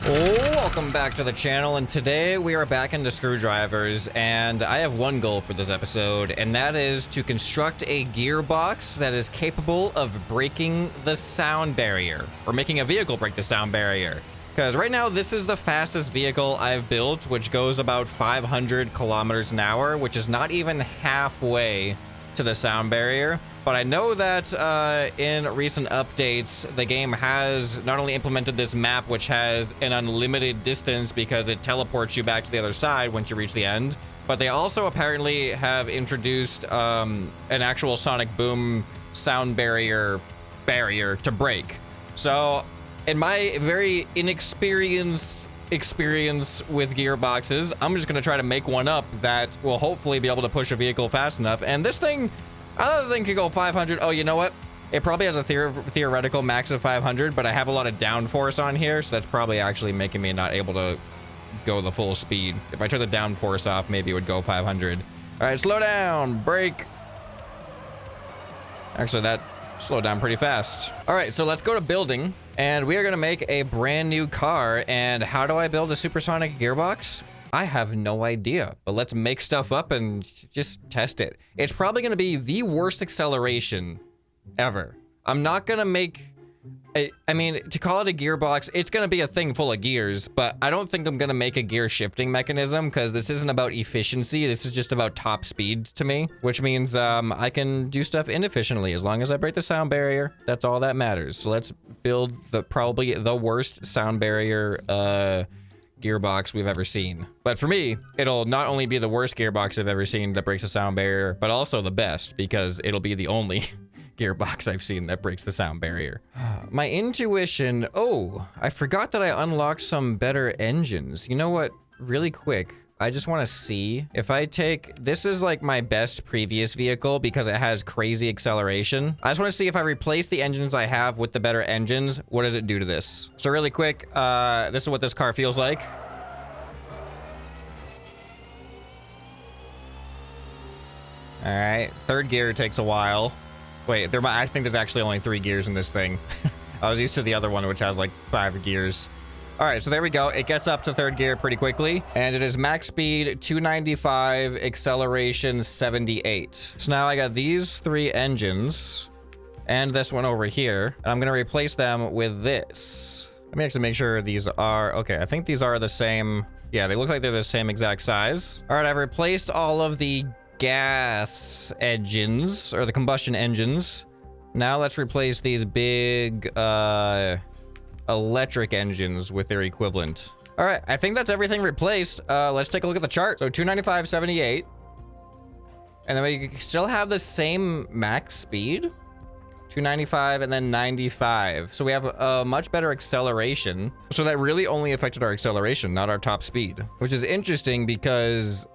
Welcome back to the channel, and today we are back into screwdrivers, and I have one goal for this episode, and that is to construct a gearbox that is capable of breaking the sound barrier, or making a vehicle break the sound barrier. Because right now, this is the fastest vehicle I've built, which goes about 500 kilometers an hour, which is not even halfway to the sound barrier. But I know that in recent updates, the game has not only implemented this map, which has an unlimited distance because it teleports you back to the other side once you reach the end, but they also apparently have introduced an actual sonic boom sound barrier to break. So in my very inexperienced experience with gearboxes, I'm just going to try to make one up that will hopefully be able to push a vehicle fast enough. And this thing, other thing could go 500. Oh, you know what? It probably has a theoretical max of 500, but I have a lot of downforce on here, so that's probably actually making me not able to go the full speed. If I turn the downforce off, maybe it would go 500. All right, slow down, brake. Actually, that slowed down pretty fast. All right, so let's go to building, and we are gonna make a brand new car. And how do I build a supersonic gearbox? I have no idea, but let's make stuff up and just test it. It's probably going to be the worst acceleration ever. I'm not going to make... I mean, to call it a gearbox, it's going to be a thing full of gears, but I don't think I'm going to make a gear shifting mechanism because this isn't about efficiency. This is just about top speed to me, which means I can do stuff inefficiently as long as I break the sound barrier. That's all that matters. So let's build probably the worst sound barrier gearbox we've ever seen. But for me, it'll not only be the worst gearbox I've ever seen that breaks the sound barrier, but also the best, because it'll be the only gearbox I've seen that breaks the sound barrier. My intuition... Oh, I forgot that I unlocked some better engines. You know what? Really quick, I just want to see if I take... This is like my best previous vehicle because it has crazy acceleration. I just want to see if I replace the engines I have with the better engines, what does it do to this? So really quick, this is what this car feels like. All right, third gear takes a while. Wait, I think there's actually only 3 gears in this thing. I was used to the other one, which has like 5 gears. All right, so there we go. It gets up to third gear pretty quickly, and it is max speed 295, acceleration 78. So now I got these 3 engines and this one over here, and I'm gonna replace them with this. Let me actually make sure these are, okay, I think these are the same. Yeah, they look like they're the same exact size. All right, I've replaced all of the gas engines, or the combustion engines. Now let's replace these big, electric engines with their equivalent. All right, I think that's everything replaced. Let's take a look at the chart. So 295, 78. And then we still have the same max speed. 295 and then 95. So we have a much better acceleration. So that really only affected our acceleration, not our top speed, which is interesting because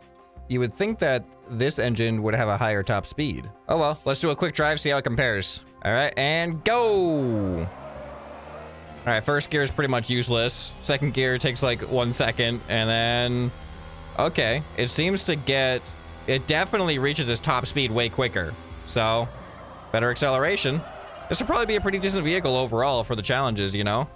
you would think that this engine would have a higher top speed. Oh well, let's do a quick drive, see how it compares. All right, and go. All right, first gear is pretty much useless. Second gear takes like 1 second, and then... Okay, it seems to get... It definitely reaches its top speed way quicker. So, better acceleration. This will probably be a pretty decent vehicle overall for the challenges, you know?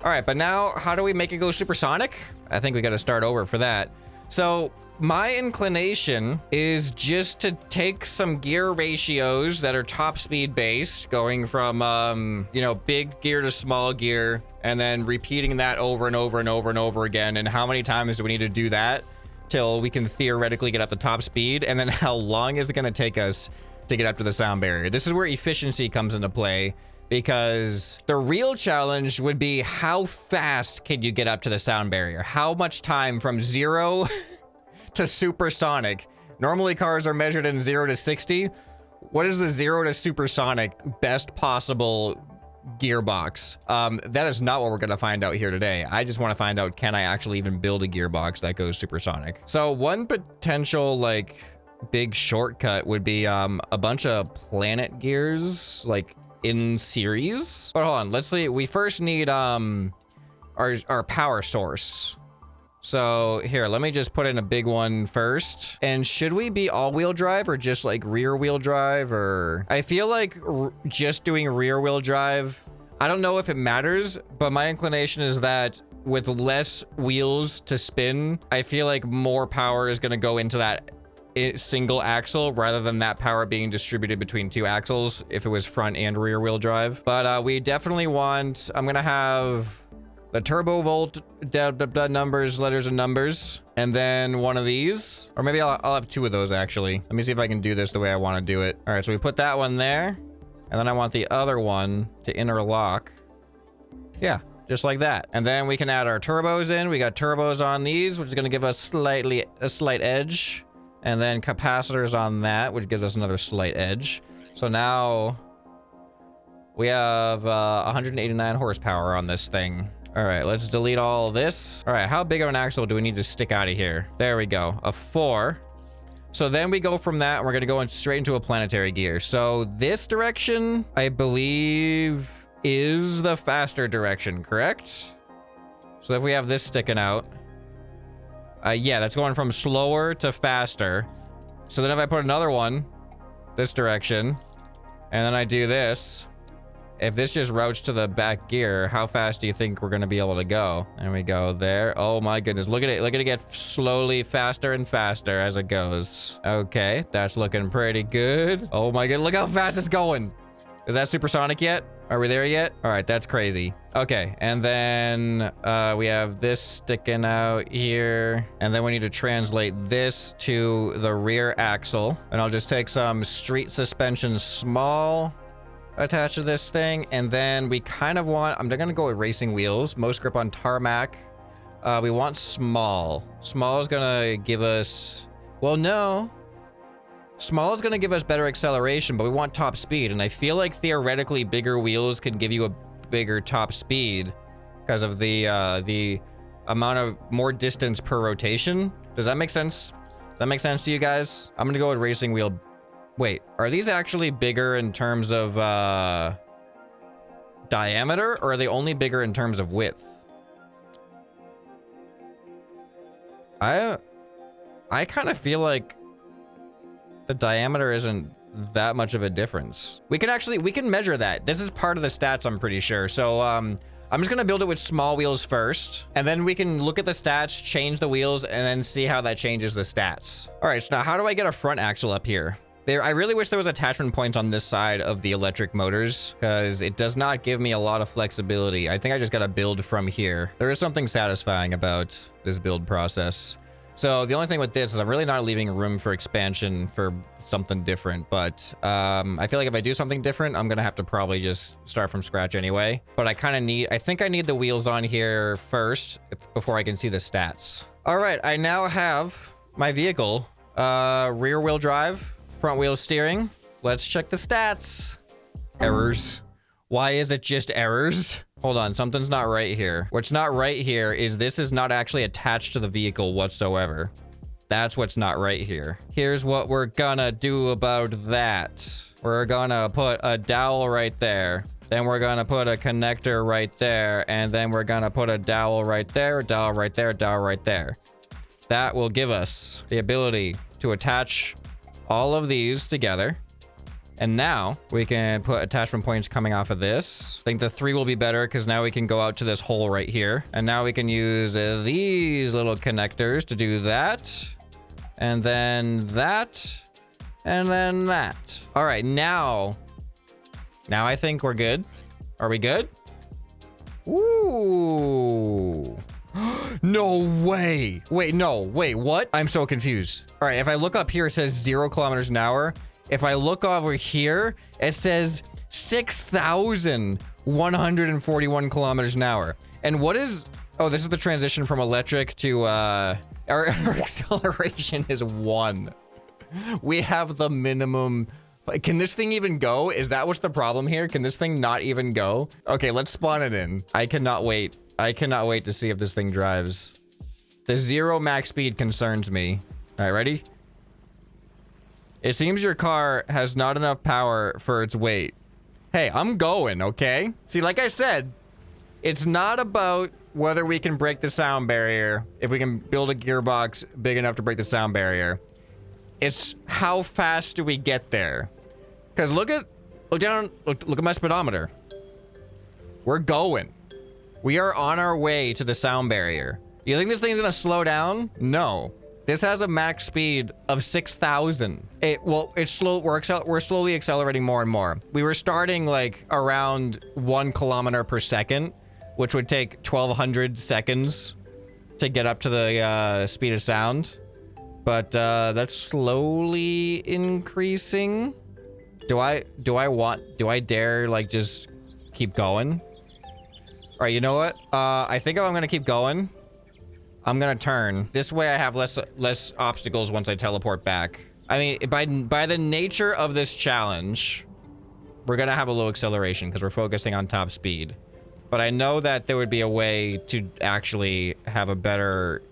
All right, but now, how do we make it go supersonic? I think we got to start over for that. So, my inclination is just to take some gear ratios that are top speed based, going from, you know, big gear to small gear, and then repeating that over and over and over and over again. And how many times do we need to do that till we can theoretically get up to top speed? And then how long is it going to take us to get up to the sound barrier? This is where efficiency comes into play, because the real challenge would be how fast can you get up to the sound barrier? How much time from 0 to supersonic? Normally cars are measured in 0 to 60. What is the 0 to supersonic best possible gearbox? That is not what we're gonna find out here today. I just want to find out, can I actually even build a gearbox that goes supersonic? So one potential like big shortcut would be a bunch of planet gears like in series. But hold on, let's see. We first need our power source. So here, let me just put in a big one first. And should we be all-wheel drive or just like rear-wheel drive? Or I feel like just doing rear-wheel drive, I don't know if it matters, but my inclination is that with less wheels to spin, I feel like more power is going to go into that single axle rather than that power being distributed between two axles if it was front and rear wheel drive. But we definitely want, I'm going to have the turbo volt numbers, letters and numbers, and then one of these, or maybe I'll have two of those actually. Let me see if I can do this the way I want to do it. All right, so we put that one there, and then I want the other one to interlock. Yeah, just like that. And then we can add our turbos in. We got turbos on these, which is going to give us a slight edge, and then capacitors on that, which gives us another slight edge. So now we have 189 horsepower on this thing. All right, let's delete all this. All right, how big of an axle do we need to stick out of here? There we go, a 4. So then we go from that, and we're gonna go straight into a planetary gear. So this direction, I believe, is the faster direction, correct? So if we have this sticking out, yeah, that's going from slower to faster. So then if I put another one this direction, and then I do this, if this just routes to the back gear, how fast do you think we're going to be able to go? And we go there. Oh my goodness. Look at it. Look at it get slowly faster and faster as it goes. Okay. That's looking pretty good. Oh my god. Look how fast it's going. Is that supersonic yet? Are we there yet? All right. That's crazy. Okay. And then we have this sticking out here. And then we need to translate this to the rear axle. And I'll just take some street suspension small attached to this thing, and then we kind of want, I'm gonna go with racing wheels, most grip on tarmac. We want small. Small is gonna give us, well, no. Small is gonna give us better acceleration, but we want top speed, and I feel like theoretically bigger wheels can give you a bigger top speed because of the amount of more distance per rotation. Does that make sense? Does that make sense to you guys? I'm gonna go with racing wheel. Wait, are these actually bigger in terms of diameter, or are they only bigger in terms of width? I kind of feel like the diameter isn't that much of a difference. We can measure that. This is part of the stats, I'm pretty sure. So I'm just gonna build it with small wheels first, and then we can look at the stats, change the wheels, and then see how that changes the stats. All right, so now how do I get a front axle up here? I really wish there was attachment points on this side of the electric motors, because it does not give me a lot of flexibility. I think I just got to build from here. There is something satisfying about this build process. So the only thing with this is I'm really not leaving room for expansion for something different. But I feel like if I do something different, I'm going to have to probably just start from scratch anyway. But I think I need the wheels on here first before I can see the stats. All right, I now have my vehicle, rear wheel drive, front wheel steering. Let's check the stats. Errors. Why is it just errors? Hold on, something's not right here. What's not right here is this is not actually attached to the vehicle whatsoever. That's what's not right here. Here's what we're gonna do about that. We're gonna put a dowel right there. Then we're gonna put a connector right there. And then we're gonna put a dowel right there, dowel right there, dowel right there. That will give us the ability to attach all of these together. And now we can put attachment points coming off of this. I think the 3 will be better because now we can go out to this hole right here. And now we can use these little connectors to do that. And then that. And then that. All right, now I think we're good. Are we good? Ooh. No way. Wait, no. Wait, what? I'm so confused. All right, if I look up here, it says 0 kilometers an hour. If I look over here, it says 6,141 kilometers an hour. And what is... Oh, this is the transition from electric to... Our acceleration is 1. We have the minimum... Can this thing even go? Is that what's the problem here? Can this thing not even go? Okay, let's spawn it in. I cannot wait. I cannot wait to see if this thing drives. The 0 max speed concerns me. All right, ready? It seems your car has not enough power for its weight. Hey, I'm going, okay? See, like I said, it's not about whether we can break the sound barrier, if we can build a gearbox big enough to break the sound barrier. It's how fast do we get there? Because look at my speedometer. We're going. We are on our way to the sound barrier. You think this thing's gonna slow down? No. This has a max speed of 6,000. We're slowly accelerating more and more. We were starting like around 1 kilometer per second, which would take 1,200 seconds to get up to the speed of sound. But that's slowly increasing. Do I dare like just keep going? All right, you know what? I think if I'm gonna keep going, I'm gonna turn. This way I have less obstacles once I teleport back. I mean, by the nature of this challenge, we're gonna have a low acceleration because we're focusing on top speed. But I know that there would be a way to actually have a better,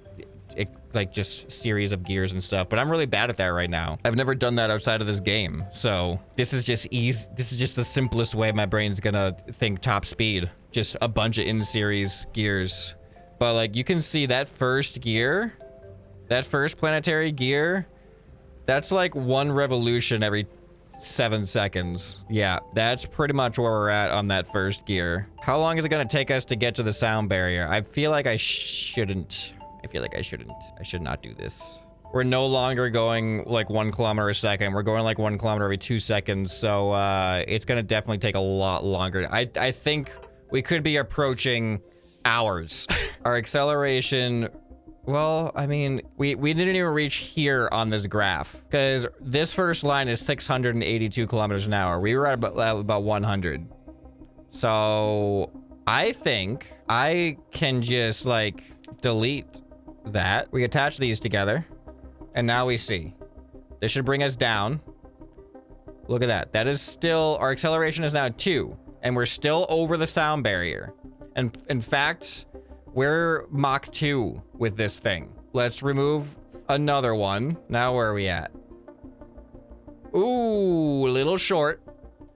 like, just series of gears and stuff. But I'm really bad at that right now. I've never done that outside of this game. So this is just easy. This is just the simplest way my brain's gonna think top speed. Just a bunch of in-series gears. But like, you can see that first gear, that first planetary gear, that's like 1 revolution every 7 seconds. Yeah, that's pretty much where we're at on that first gear. How long is it gonna take us to get to the sound barrier? I feel like I shouldn't. I should not do this. We're no longer going like 1 kilometer a second. We're going like 1 kilometer every 2 seconds. So it's gonna definitely take a lot longer. I think we could be approaching hours. Our acceleration, well, I mean, we didn't even reach here on this graph because this first line is 682 kilometers an hour. We were at about 100. So I think I can just like delete that. We attach these together and now we see. This should bring us down. Look at that. That is still, our acceleration is now 2 and we're still over the sound barrier. And in fact, we're Mach 2 with this thing. Let's remove another one. Now where are we at? Ooh, a little short.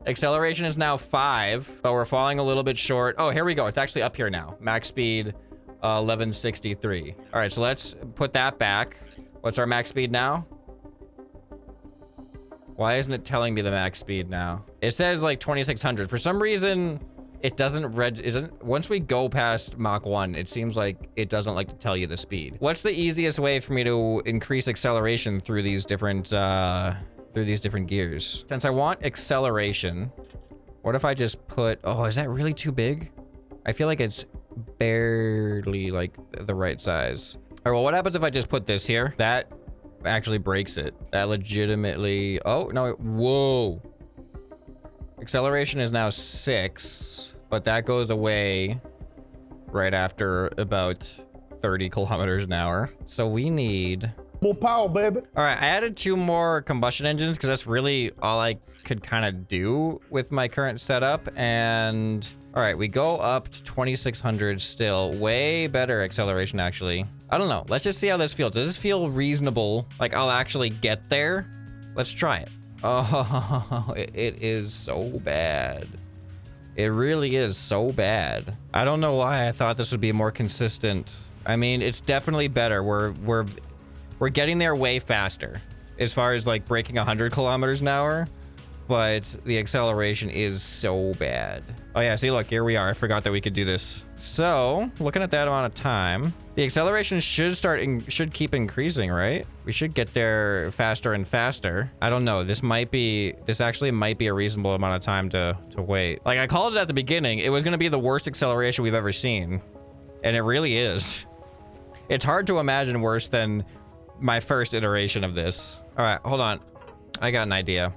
Acceleration is now 5, but we're falling a little bit short. Oh, here we go. It's actually up here now. Max speed, 1163. All right, so let's put that back. What's our max speed now? Why isn't it telling me the max speed now? It says like 2,600. For some reason, it doesn't once we go past Mach 1, it seems like it doesn't like to tell you the speed. What's the easiest way for me to increase acceleration through these different gears? Since I want acceleration, what if I just put, oh, is that really too big? I feel like it's barely like the right size. All right, well, what happens if I just put this here? That actually breaks it. That legitimately, oh, no, whoa. Acceleration is now 6, but that goes away right after about 30 kilometers an hour. So we need more power, baby. All right, I added 2 more combustion engines because that's really all I could kind of do with my current setup. And all right, we go up to 2,600 still. Way better acceleration, actually. I don't know. Let's just see how this feels. Does this feel reasonable? Like I'll actually get there? Let's try it. Oh, it is so bad. It really is so bad. I don't know why I thought this would be more consistent. I mean, it's definitely better. We're getting there way faster as far as like breaking 100 kilometers an hour, but the acceleration is so bad. Oh yeah, see, look, here we are. I forgot that we could do this. So looking at that amount of time, the acceleration should keep increasing, right? We should get there faster and faster. I don't know. This actually might be a reasonable amount of time to wait. Like I called it at the beginning, it was going to be the worst acceleration we've ever seen. And it really is. It's hard to imagine worse than my first iteration of this. All right, hold on. I got an idea.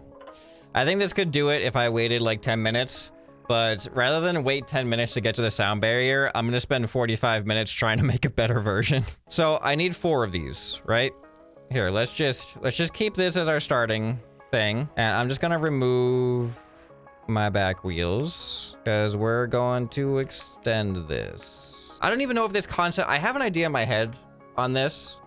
I think this could do it if I waited like 10 minutes. But rather than wait 10 minutes to get to the sound barrier, I'm going to spend 45 minutes trying to make a better version. So I need 4 of these, right? Here, let's just keep this as our starting thing. And I'm just going to remove my back wheels because we're going to extend this. I don't even know if this concept, I have an idea in my head on this.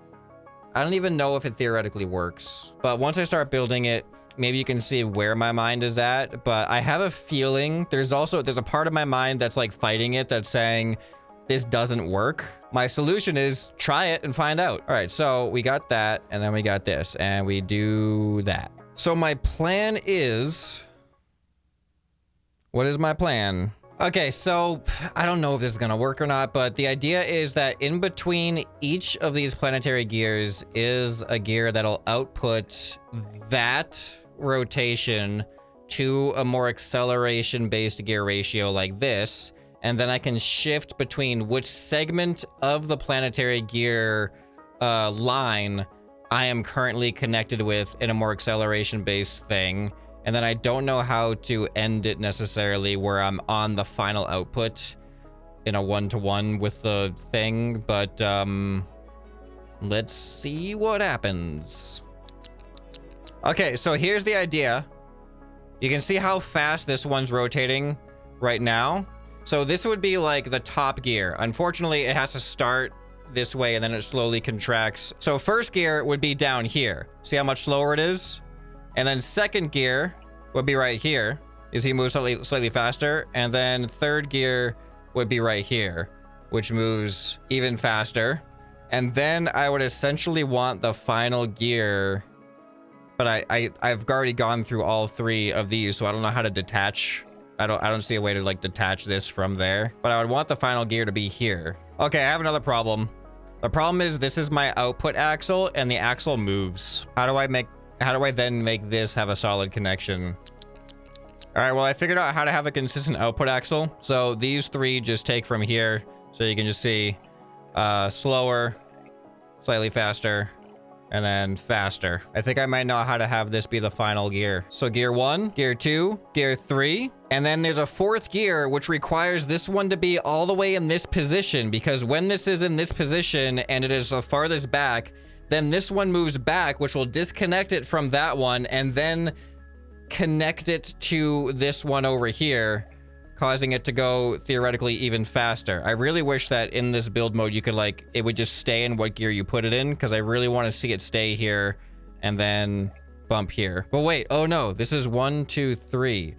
I don't even know if it theoretically works. But once I start building it, maybe you can see where my mind is at, but I have a feeling there's a part of my mind that's like fighting it, that's saying this doesn't work. My solution is try it and find out. All right, so we got that, and then we got this, and we do that. So my plan is, what is my plan? Okay, so I don't know if this is gonna work or not, but the idea is that in between each of these planetary gears is a gear that'll output that rotation to a more acceleration-based gear ratio like this, and then I can shift between which segment of the planetary gear line I am currently connected with in a more acceleration-based thing. And then I don't know how to end it necessarily where I'm on the final output in a one-to-one with the thing, but let's see what happens. Okay, so here's the idea. You can see how fast this one's rotating right now. So this would be like the top gear. Unfortunately, it has to start this way and then it slowly contracts. So first gear would be down here. See how much slower it is? And then second gear would be right here. You see, moves slightly faster. And then third gear would be right here, which moves even faster. And then I would essentially want the final gear, but I've already gone through all three of these, so I don't know how to detach. I don't see a way to like detach this from there. But I would want the final gear to be here. Okay, I have another problem. The problem is this is my output axle, and the axle moves. How do I then make this have a solid connection? All right, well, I figured out how to have a consistent output axle. So these three just take from here. So you can just see slower, slightly faster, and then faster. I think I might know how to have this be the final gear. So gear 1, gear 2, gear 3. And then there's a fourth gear, which requires this one to be all the way in this position, because when this is in this position and it is the farthest back, then this one moves back, which will disconnect it from that one and then connect it to this one over here, causing it to go theoretically even faster. I really wish that in this build mode you could like, it would just stay in what gear you put it in, because I really want to see it stay here and then bump here. But wait, oh no, this is 1, 2, 3.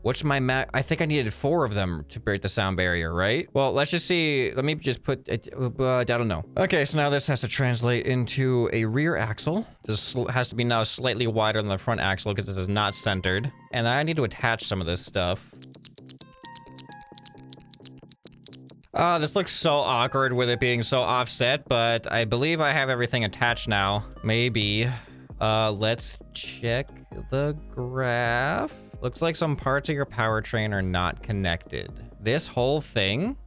What's my I think I needed 4 of them to break the sound barrier, right? Well, let's just see. Let me just put it, I don't know. Okay, so now this has to translate into a rear axle. This has to be now slightly wider than the front axle because this is not centered. And then I need to attach some of this stuff. This looks so awkward with it being so offset, but I believe I have everything attached now. Maybe. Let's check the graph. Looks like some parts of your powertrain are not connected. This whole thing?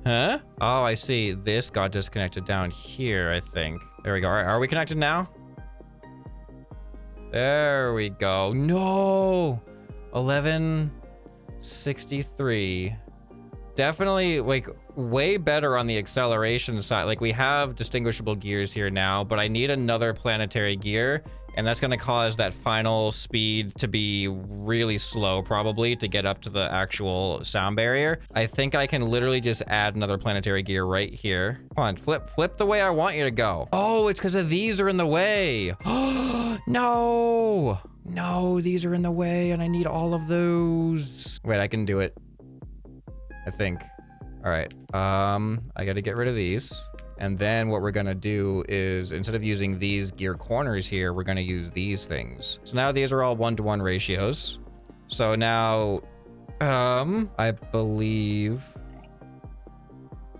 Huh? Oh, I see. This got disconnected down here, I think. There we go. All right, are we connected now? There we go. No! 1163. Definitely, like, way better on the acceleration side. Like, we have distinguishable gears here now, but I need another planetary gear. And that's going to cause that final speed to be really slow, probably, to get up to the actual sound barrier. I think I can literally just add another planetary gear right here. Come on, flip the way I want you to go. Oh, it's because of these are in the way. No! No, these are in the way, and I need all of those. Wait, I can do it. I think. All right. I got to get rid of these. And then what we're going to do is, instead of using these gear corners here, we're going to use these things. So now these are all 1-to-1 ratios. So now, I believe...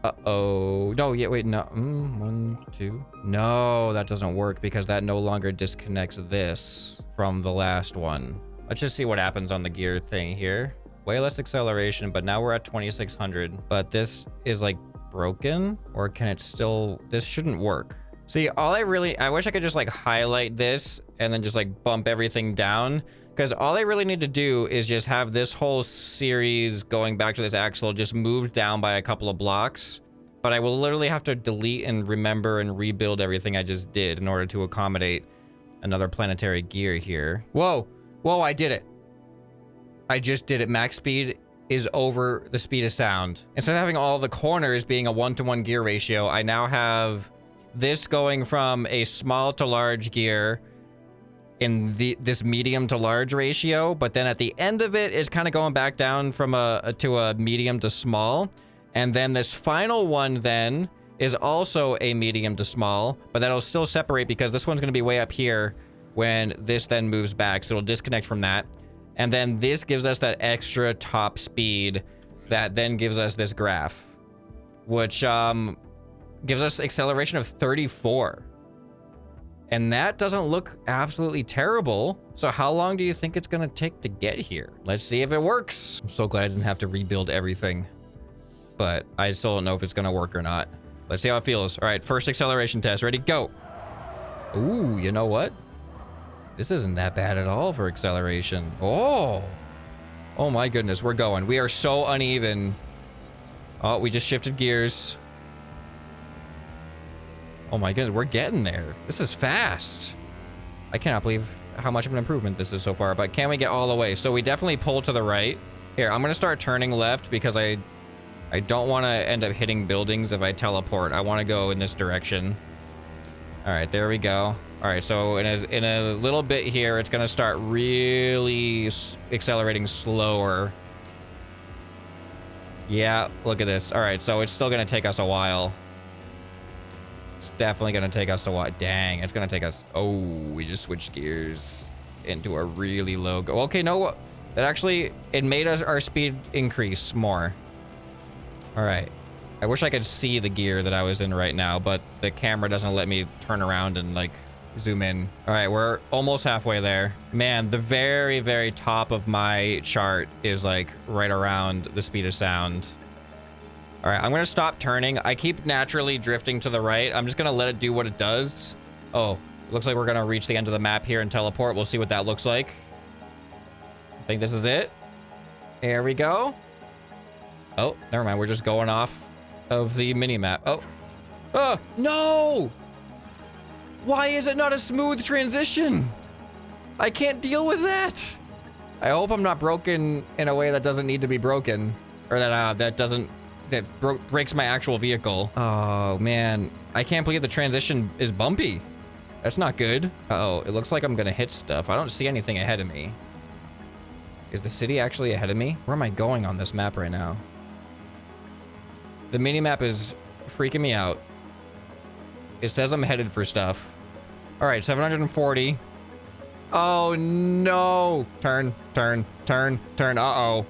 Uh-oh. No, yeah, wait, no. 1, 2. No, that doesn't work because that no longer disconnects this from the last one. Let's just see what happens on the gear thing here. Way less acceleration, but now we're at 2600. But this is like broken, or can it still, this shouldn't work. See, I wish I could just like highlight this and then just like bump everything down, because all I really need to do is just have this whole series going back to this axle just moved down by a couple of blocks. But I will literally have to delete and remember and rebuild everything I just did in order to accommodate another planetary gear here. Whoa, I did it. I just did it. Max speed is over the speed of sound. Instead of having all the corners being a 1-to-1 gear ratio, I now have this going from a small to large gear in this medium to large ratio, but then at the end of it is kind of going back down from to a medium to small. And then this final one then is also a medium to small, but that'll still separate because this one's going to be way up here when this then moves back. So it'll disconnect from that. And then this gives us that extra top speed that then gives us this graph, which gives us acceleration of 34. And that doesn't look absolutely terrible. So how long do you think it's gonna take to get here? Let's see if it works. I'm so glad I didn't have to rebuild everything, but I still don't know if it's gonna work or not. Let's see how it feels. All right, first acceleration test, ready, go. Ooh, you know what? This isn't that bad at all for acceleration. Oh my goodness, we're going. We are so uneven. Oh, we just shifted gears. Oh my goodness, we're getting there. This is fast. I cannot believe how much of an improvement this is so far, but can we get all the way? So we definitely pull to the right. Here, I'm gonna start turning left because I don't wanna end up hitting buildings if I teleport. I wanna go in this direction. All right, there we go. All right, so in a little bit here, it's gonna start really accelerating slower. Yeah, look at this. All right, so it's still gonna take us a while. It's definitely gonna take us a while. Dang, it's gonna take us. Oh, we just switched gears into a really low go. Okay, no, that actually, it made us our speed increase more. All right. I wish I could see the gear that I was in right now, but the camera doesn't let me turn around and like zoom in. All right, we're almost halfway there. Man, the very, very top of my chart is like right around the speed of sound. All right, I'm gonna stop turning. I keep naturally drifting to the right. I'm just gonna let it do what it does. Oh, looks like we're gonna reach the end of the map here and teleport. We'll see what that looks like. I think this is it. Here we go. Oh, never mind. We're just going off of the mini map. Oh, no! Why is it not a smooth transition? I can't deal with that. I hope I'm not broken in a way that doesn't need to be broken, or that breaks my actual vehicle. Oh man, I can't believe the transition is bumpy. That's not good. Uh-oh, it looks like I'm gonna hit stuff. I don't see anything ahead of me. Is the city actually ahead of me? Where am I going on this map right now? The mini map is freaking me out. It says I'm headed for stuff. All right, 740. Oh no. Turn, turn, turn, turn. Uh-oh.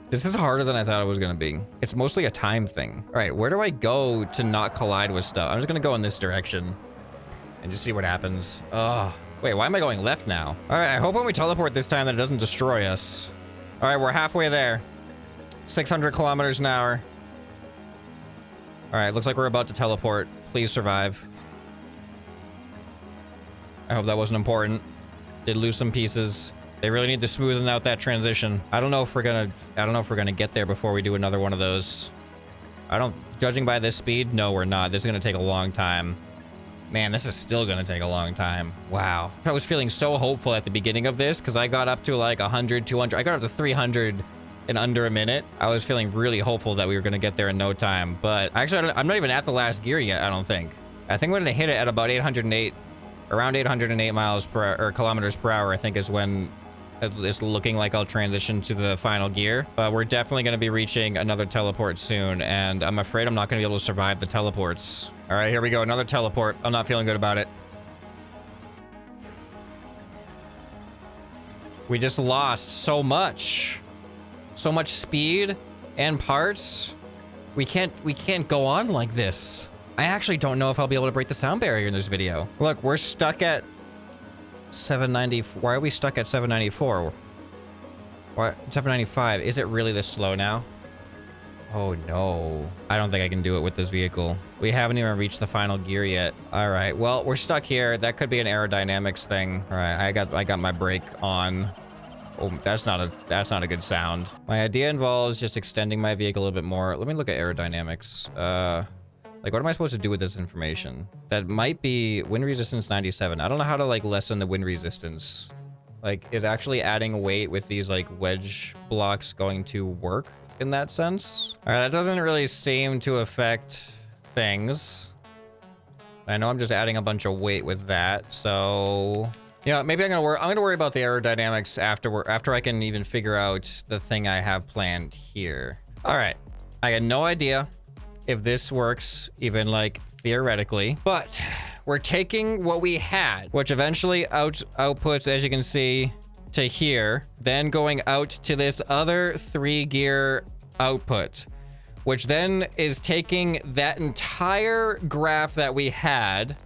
This is harder than I thought it was gonna be. It's mostly a time thing. All right, where do I go to not collide with stuff? I'm just gonna go in this direction and just see what happens. Ugh. Wait, why am I going left now? All right, I hope when we teleport this time that it doesn't destroy us. All right, we're halfway there. 600 kilometers an hour. All right, looks like we're about to teleport. Please survive. I hope that wasn't important. Did lose some pieces. They really need to smoothen out that transition. I don't know if we're gonna get there before we do another one of those. Judging by this speed, no, we're not. This is gonna take a long time. Man, this is still gonna take a long time. Wow. I was feeling so hopeful at the beginning of this because I got up to like 100, 200. I got up to 300 in under a minute. I was feeling really hopeful that we were gonna get there in no time. But actually, I'm not even at the last gear yet, I don't think. I think we're gonna hit it at about 808, around 808 miles per hour, or kilometers per hour, I think is when it's looking like I'll transition to the final gear. But we're definitely gonna be reaching another teleport soon, and I'm afraid I'm not gonna be able to survive the teleports. All right, here we go, another teleport. I'm not feeling good about it. We just lost so much speed and parts. We can't go on like this. I actually don't know if I'll be able to break the sound barrier in this video. Look, we're stuck at 790. Why are we stuck at 794? Why 795? Is it really this slow now? Oh no. I don't think I can do it with this vehicle. We haven't even reached the final gear yet. All right, well, we're stuck here. That could be an aerodynamics thing. All right, I got my brake on. Oh, that's not a good sound. My idea involves just extending my vehicle a little bit more. Let me look at aerodynamics. Like, what am I supposed to do with this information? That might be wind resistance 97. I don't know how to like lessen the wind resistance. Like, is actually adding weight with these like wedge blocks going to work in that sense? All right, that doesn't really seem to affect things. I know I'm just adding a bunch of weight with that, so yeah, maybe I'm gonna worry about the aerodynamics after I can even figure out the thing I have planned here. All right, I got no idea if this works even like theoretically. But we're taking what we had, which eventually outputs, as you can see, to here, then going out to this other 3-gear output, which then is taking that entire graph that we had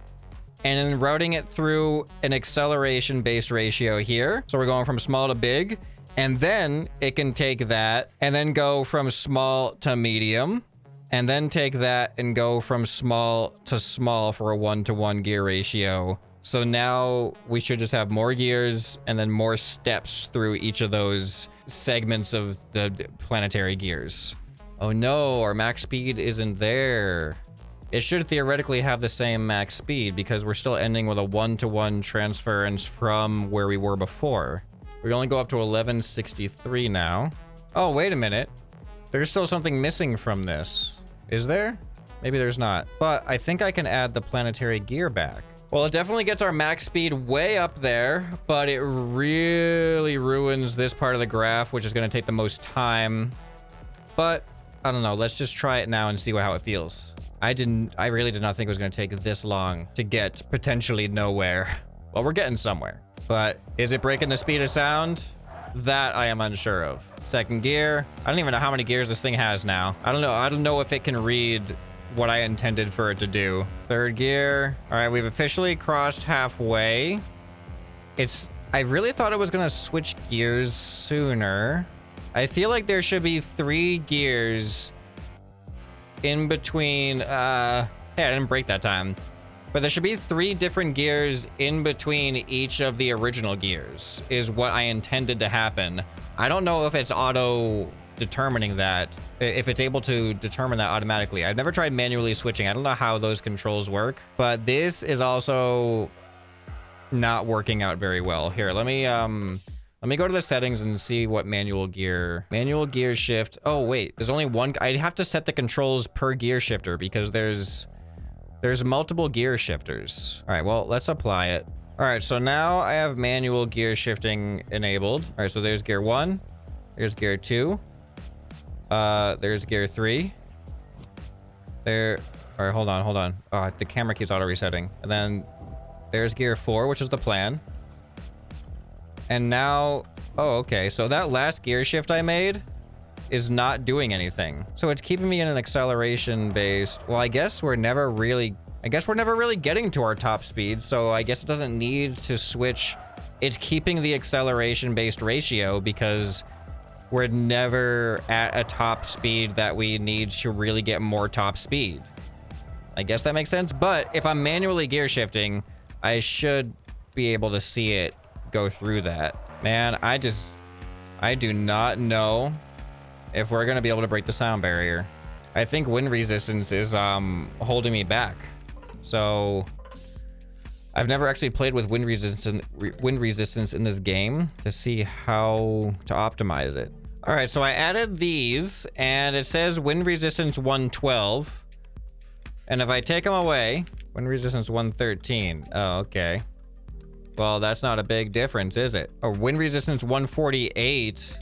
and then routing it through an acceleration-based ratio here. So we're going from small to big, and then it can take that and then go from small to medium, and then take that and go from small to small for a 1-to-1 gear ratio. So now we should just have more gears and then more steps through each of those segments of the planetary gears. Oh no, our max speed isn't there. It should theoretically have the same max speed because we're still ending with a 1-to-1 transference from where we were before. We only go up to 1163 now. Oh, wait a minute. There's still something missing from this. Is there? Maybe there's not. But I think I can add the planetary gear back. Well, it definitely gets our max speed way up there, but it really ruins this part of the graph, which is going to take the most time. But I don't know. Let's just try it now and see how it feels. I really did not think it was going to take this long to get potentially nowhere. Well, we're getting somewhere. But is it breaking the speed of sound? That I am unsure of. Second gear. I don't even know how many gears this thing has now. I don't know. I don't know if it can read what I intended for it to do. Third gear. All right, we've officially crossed halfway. I really thought it was gonna switch gears sooner. I feel like there should be 3 gears in between. Hey, I didn't break that time. But there should be 3 different gears in between each of the original gears is what I intended to happen. I don't know if it's auto determining that, if it's able to determine that automatically. I've never tried manually switching. I don't know how those controls work, but this is also not working out very well. Here, let me go to the settings and see what manual gear shift. Oh wait, there's only one. I have to set the controls per gear shifter because there's multiple gear shifters. All right, well, let's apply it. All right, so now I have manual gear shifting enabled. All right, so there's gear 1, there's gear 2, there's gear 3. There. All right, hold on. Oh, the camera keeps auto resetting. And then there's gear 4, which is the plan. And now, oh, okay. So that last gear shift I made is not doing anything. So it's keeping me in an acceleration based. Well, I guess we're never really getting to our top speed. So I guess it doesn't need to switch. It's keeping the acceleration based ratio because we're never at a top speed that we need to really get more top speed. I guess that makes sense. But if I'm manually gear shifting, I should be able to see it go through that. Man, I do not know if we're gonna be able to break the sound barrier. I think wind resistance is holding me back. So I've never actually played with wind resistance in this game to see how to optimize it. All right, so I added these and it says wind resistance 112. And if I take them away, wind resistance 113. Oh, okay. Well, that's not a big difference, is it? Or wind resistance 148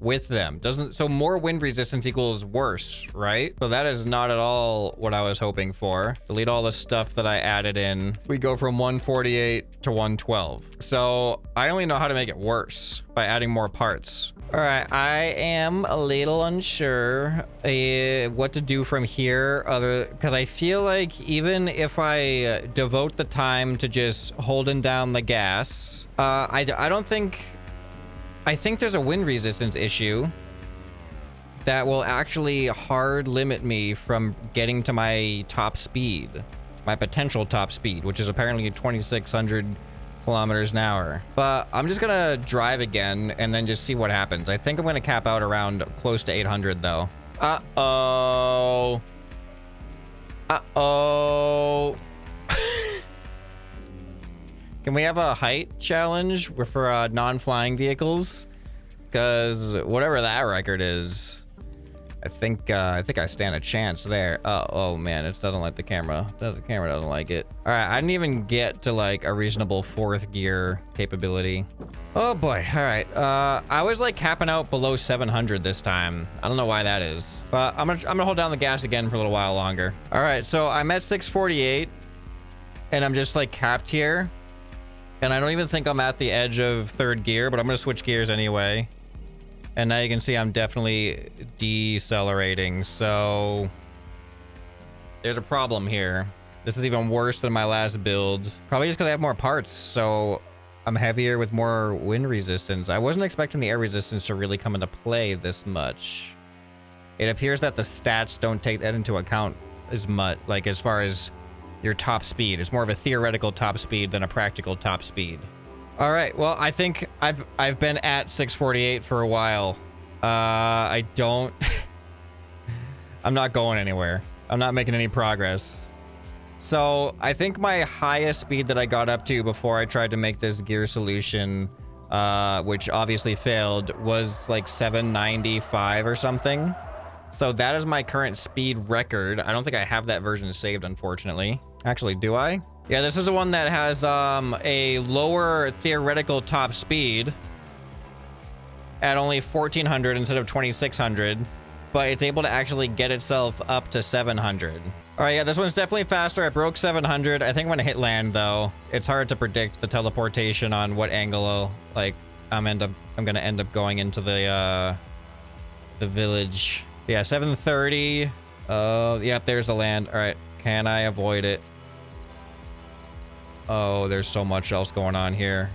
with them. So more wind resistance equals worse, right? So that is not at all what I was hoping for. Delete all the stuff that I added in. We go from 148 to 112. So I only know how to make it worse by adding more parts. All right, I am a little unsure what to do from here, because I feel like even if I devote the time to just holding down the gas, I think there's a wind resistance issue that will actually hard limit me from getting to my top speed, my potential top speed, which is apparently 2,600 kilometers an hour. But I'm just gonna drive again and then just see what happens. I think I'm gonna cap out around close to 800 though. Uh-oh. Uh-oh. Can we have a height challenge for non-flying vehicles? Because whatever that record is, I think I stand a chance there. Oh man, it doesn't like the camera. The camera doesn't like it. All right, I didn't even get to like a reasonable 4th gear capability. Oh boy, all right. I was like capping out below 700 this time. I don't know why that is, but I'm gonna hold down the gas again for a little while longer. All right, so I'm at 648 and I'm just like capped here. And I don't even think I'm at the edge of 3rd gear, but I'm gonna switch gears anyway. And now you can see I'm definitely decelerating, so there's a problem here. This is even worse than my last build. Probably just because I have more parts, so I'm heavier with more wind resistance. I wasn't expecting the air resistance to really come into play this much. It appears that the stats don't take that into account as much, like as far as your top speed. It's more of a theoretical top speed than a practical top speed. All right, well, I think I've been at 648 for a while. I don't... I'm not going anywhere. I'm not making any progress. So I think my highest speed that I got up to before I tried to make this gear solution, which obviously failed, was like 795 or something. So that is my current speed record. I don't think I have that version saved, unfortunately. Actually, do I? Yeah, this is the one that has a lower theoretical top speed at only 1400 instead of 2600, but it's able to actually get itself up to 700. All right, yeah, this one's definitely faster. I broke 700. I think I'm gonna hit land though. It's hard to predict the teleportation on what angle like I'm gonna end up going into the village. Yeah, 730. Oh, yep, there's the land. All right, can I avoid it? Oh, there's so much else going on here.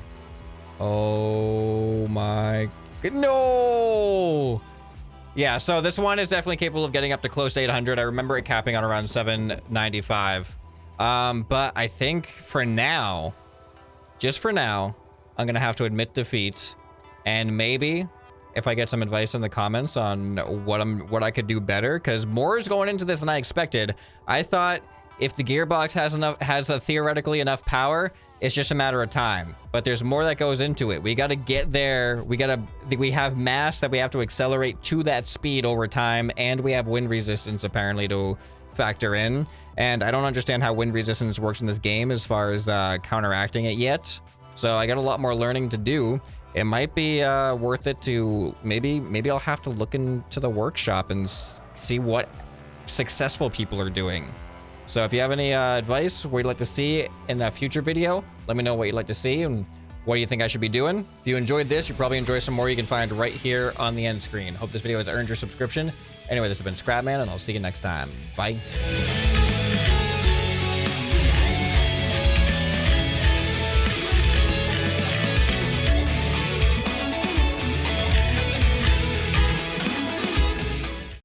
Oh my... No! Yeah, so this one is definitely capable of getting up to close to 800. I remember it capping on around 795. But I think for now, just for now, I'm gonna have to admit defeat. And maybe if I get some advice in the comments on what I could do better, because more is going into this than I expected. I thought if the gearbox has a theoretically enough power, it's just a matter of time. But there's more that goes into it. We got to get there. We have mass that we have to accelerate to that speed over time, and we have wind resistance apparently to factor in. And I don't understand how wind resistance works in this game as far as counteracting it yet. So I got a lot more learning to do. It might be worth it to maybe I'll have to look into the workshop and see what successful people are doing. So if you have any advice, what you'd like to see in a future video, let me know what you'd like to see and what do you think I should be doing. If you enjoyed this, you probably enjoy some more you can find right here on the end screen. Hope this video has earned your subscription. Anyway, this has been ScrapMan, and I'll see you next time. Bye.